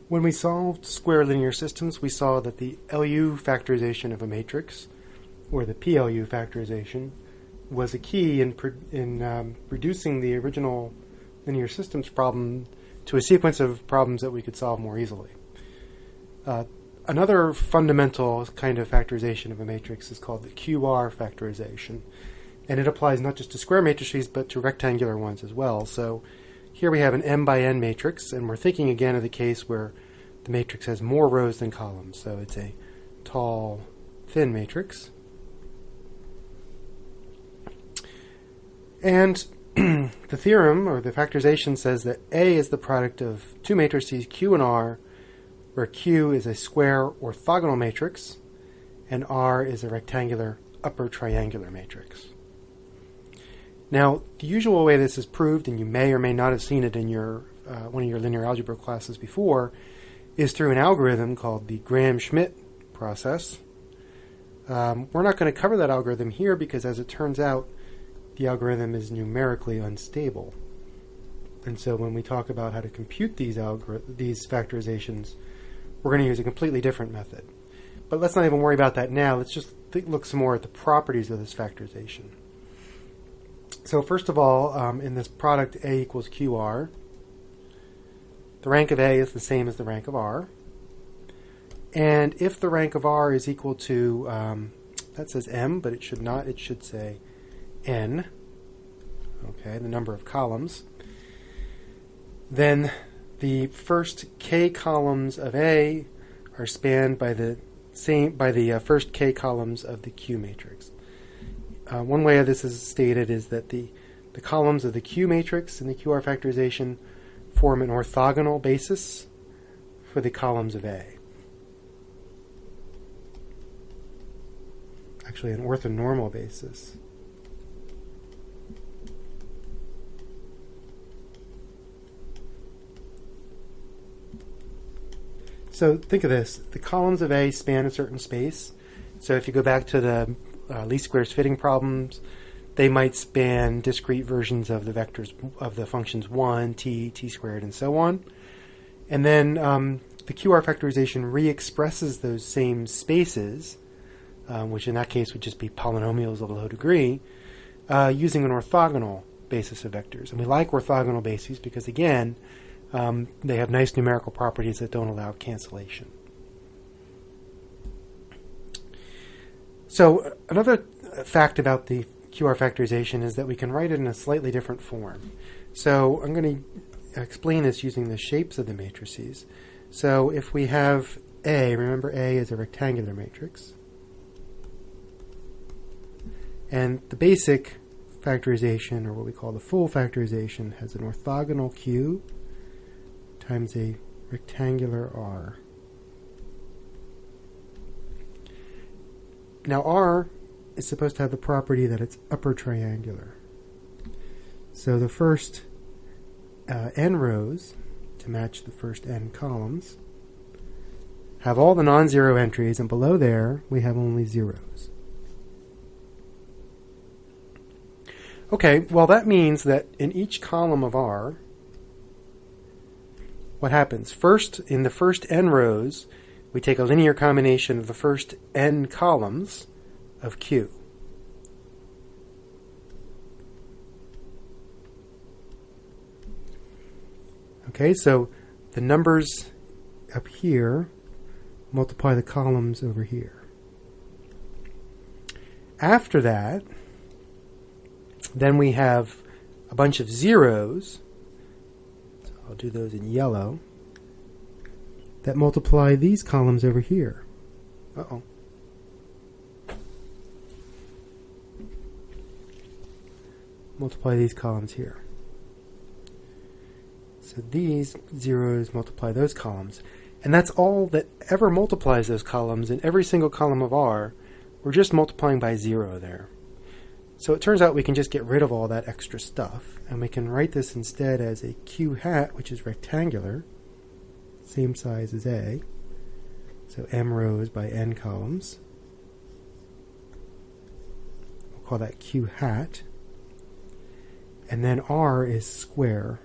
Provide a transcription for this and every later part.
When we solved square linear systems, we saw that the LU factorization of a matrix, or the PLU factorization, was a key in reducing the original linear systems problem to a sequence of problems that we could solve more easily. Another fundamental kind of factorization of a matrix is called the QR factorization, and it applies not just to square matrices but to rectangular ones as well. So here we have an m by n matrix, and we're thinking again of the case where the matrix has more rows than columns. So it's a tall, thin matrix. And the theorem, or the factorization, says that A is the product of two matrices Q and R, where Q is a square orthogonal matrix, and R is a rectangular upper triangular matrix. Now, the usual way this is proved, and you may or may not have seen it in your one of your linear algebra classes before, is through an algorithm called the Graham-Schmidt process. We're not going to cover that algorithm here because, as it turns out, the algorithm is numerically unstable. And so when we talk about how to compute these factorizations, we're going to use a completely different method. But let's not even worry about that now. Let's just look some more at the properties of this factorization. So first of all, in this product A equals QR, the rank of A is the same as the rank of R. And if the rank of R is equal to, that says M, but it should not, it should say N, okay, the number of columns, then the first K columns of A are spanned by the first K columns of the Q matrix. One way this is stated is that the columns of the Q matrix in the QR factorization form an orthogonal basis for the columns of A. Actually, an orthonormal basis. So think of this. The columns of A span a certain space. So if you go back to the least squares fitting problems, they might span discrete versions of the vectors of the functions 1, t, t squared, and so on. And then the QR factorization re-expresses those same spaces, which in that case would just be polynomials of a low degree, using an orthogonal basis of vectors. And we like orthogonal bases because, again, they have nice numerical properties that don't allow cancellation. So another fact about the QR factorization is that we can write it in a slightly different form. So I'm going to explain this using the shapes of the matrices. So if we have A, remember A is a rectangular matrix, and the basic factorization, or what we call the full factorization, has an orthogonal Q times a rectangular R. Now R is supposed to have the property that it's upper triangular. So the first n rows, to match the first n columns, have all the non-zero entries, and below there we have only zeros. Okay, well that means that in each column of R, what happens? First, in the first n rows, we take a linear combination of the first n columns of Q. Okay, so the numbers up here multiply the columns over here. After that, then we have a bunch of zeros, so I'll do those in yellow, that multiply these columns over here. Uh-oh. Multiply these columns here. So these zeros multiply those columns. And that's all that ever multiplies those columns in every single column of R. We're just multiplying by 0 there. So it turns out we can just get rid of all that extra stuff, and we can write this instead as a Q hat, which is rectangular, same size as A. So m rows by n columns. We'll call that Q hat. And then R is square.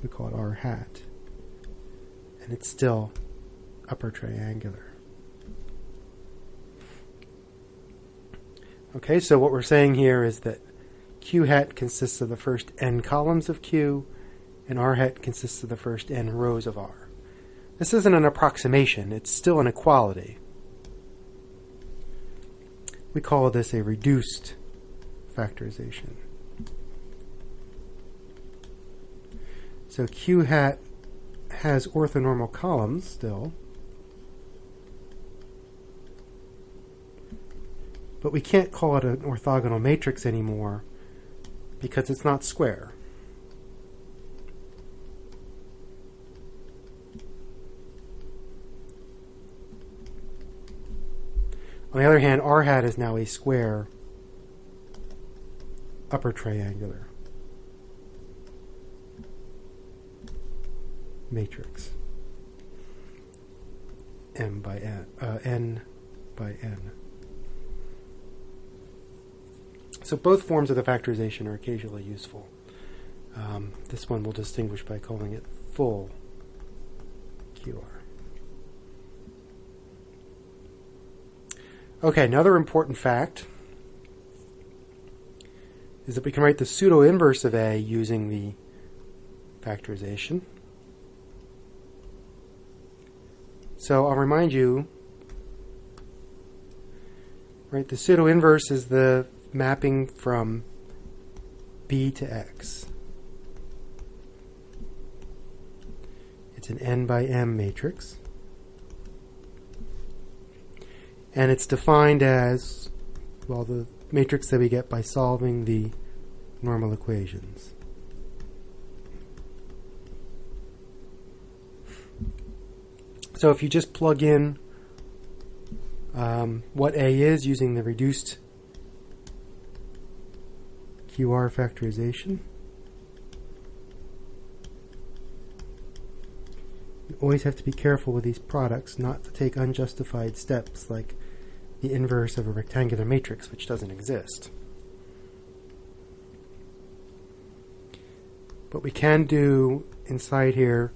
We call it R hat. and it's still upper triangular. Okay, so what we're saying here is that Q hat consists of the first n columns of Q, and R hat consists of the first n rows of R. This isn't an approximation, it's still an equality. We call this a reduced factorization. So Q hat has orthonormal columns still, but we can't call it an orthogonal matrix anymore because it's not square. On the other hand, R hat is now a square upper triangular matrix. N by N. So both forms of the factorization are occasionally useful. This one we'll distinguish by calling it full QR. Okay, another important fact is that we can write the pseudo-inverse of A using the factorization. So I'll remind you, right, the pseudo-inverse is the mapping from B to X. It's an n by m matrix. And it's defined as, well, the matrix that we get by solving the normal equations. So if you just plug in what A is using the reduced QR factorization, you always have to be careful with these products not to take unjustified steps like the inverse of a rectangular matrix, which doesn't exist. But we can do inside here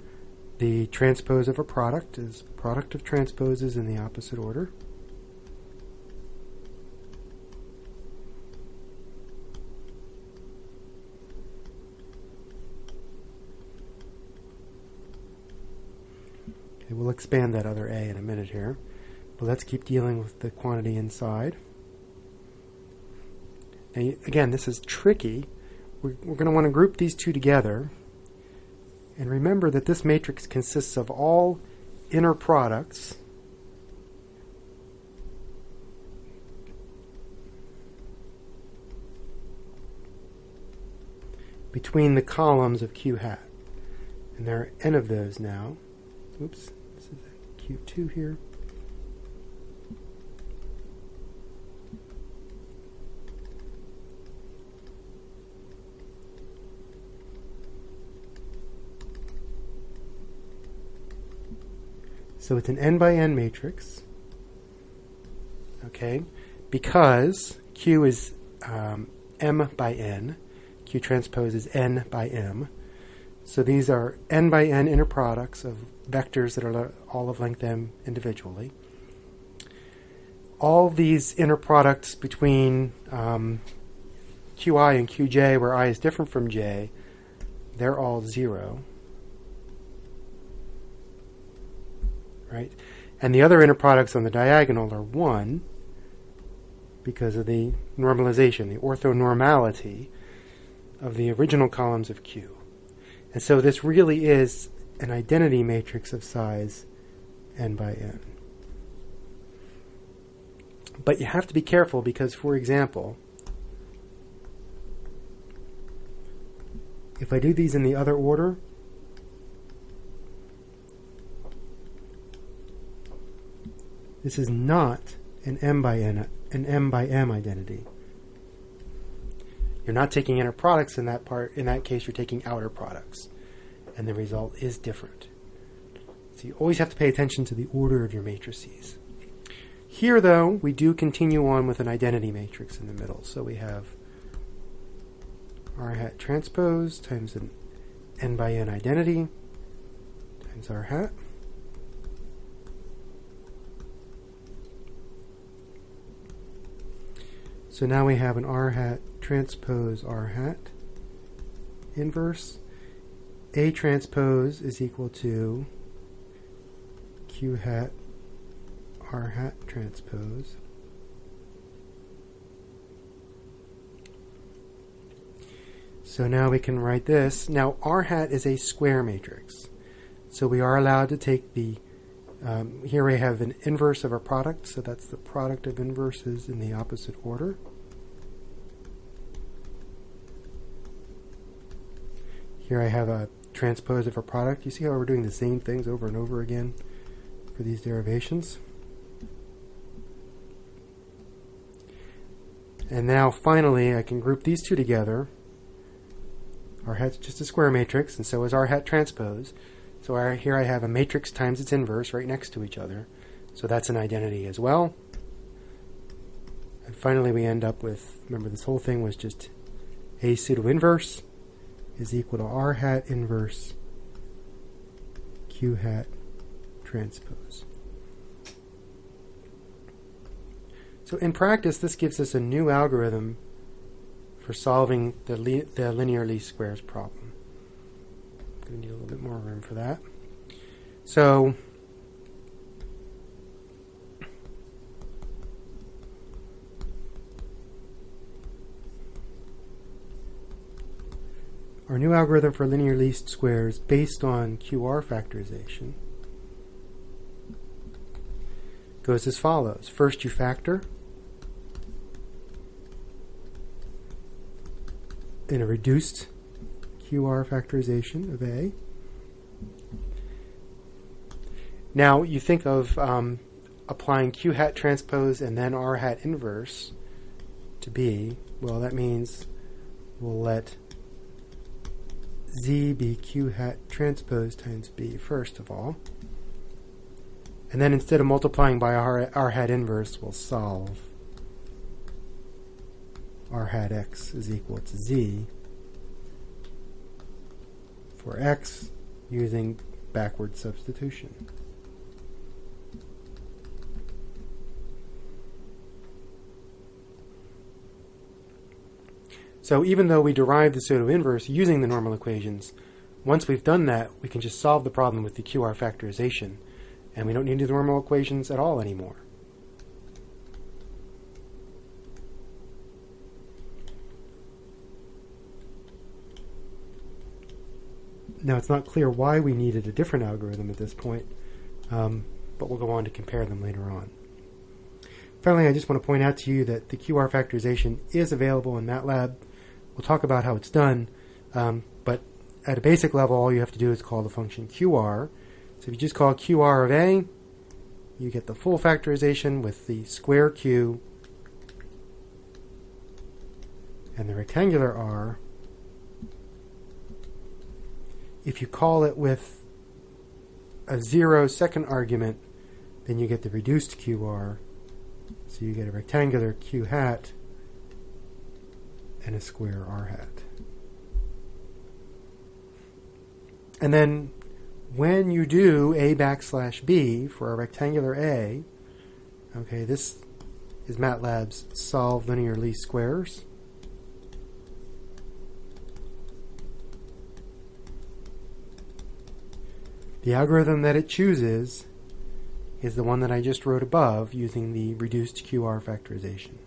the transpose of a product is product of transposes in the opposite order. Okay, we'll expand that other A in a minute here. But let's keep dealing with the quantity inside. Now, again, this is tricky. We're going to want to group these two together. And remember that this matrix consists of all inner products between the columns of Q hat. And there are n of those now. Oops, this is Q2 here. So it's an n by n matrix, okay, because Q is m by n, Q transpose is n by m. So these are n by n inner products of vectors that are all of length m individually. All these inner products between Qi and Qj, where I is different from j, they're all 0. Right? And the other inner products on the diagonal are 1 because of the normalization, the orthonormality of the original columns of Q. And so this really is an identity matrix of size n by n. But you have to be careful because, for example, if I do these in the other order, this is not an m by m identity. You're not taking inner products in that part. In that case, you're taking outer products. And the result is different. So you always have to pay attention to the order of your matrices. Here, though, we do continue on with an identity matrix in the middle. So we have R hat transpose times an n by n identity times R hat. So now we have an r hat transpose r hat inverse. A transpose is equal to q hat r hat transpose. So now we can write this. Now r hat is a square matrix. So we are allowed to take the, here we have an inverse of our product, so that's the product of inverses in the opposite order. Here I have a transpose of a product. You see how we're doing the same things over and over again for these derivations? And now finally I can group these two together. R hat's just a square matrix, and so is r hat transpose. So here I have a matrix times its inverse right next to each other. So that's an identity as well. And finally we end up with, remember this whole thing was just a pseudo-inverse is equal to r hat inverse q hat transpose. So in practice, this gives us a new algorithm for solving the linear least squares problem. I'm going to need a little bit more room for that. So our new algorithm for linear least squares based on QR factorization goes as follows. First you factor in a reduced QR factorization of A. Now you think of applying Q hat transpose and then R hat inverse to B. Well, that means we'll let Z be Q hat transpose times B first of all. And then instead of multiplying by R hat inverse, we'll solve R hat X is equal to Z for X using backward substitution. So even though we derived the pseudo-inverse using the normal equations, once we've done that, we can just solve the problem with the QR factorization, and we don't need the normal equations at all anymore. Now it's not clear why we needed a different algorithm at this point, but we'll go on to compare them later on. Finally, I just want to point out to you that the QR factorization is available in MATLAB. We'll talk about how it's done, but at a basic level, all you have to do is call the function QR. So if you just call QR of A, you get the full factorization with the square Q and the rectangular R. If you call it with a 0 second argument, then you get the reduced QR. So you get a rectangular Q hat and a square R hat. And then when you do A backslash B for a rectangular A, okay, this is MATLAB's solve linear least squares. The algorithm that it chooses is the one that I just wrote above using the reduced QR factorization.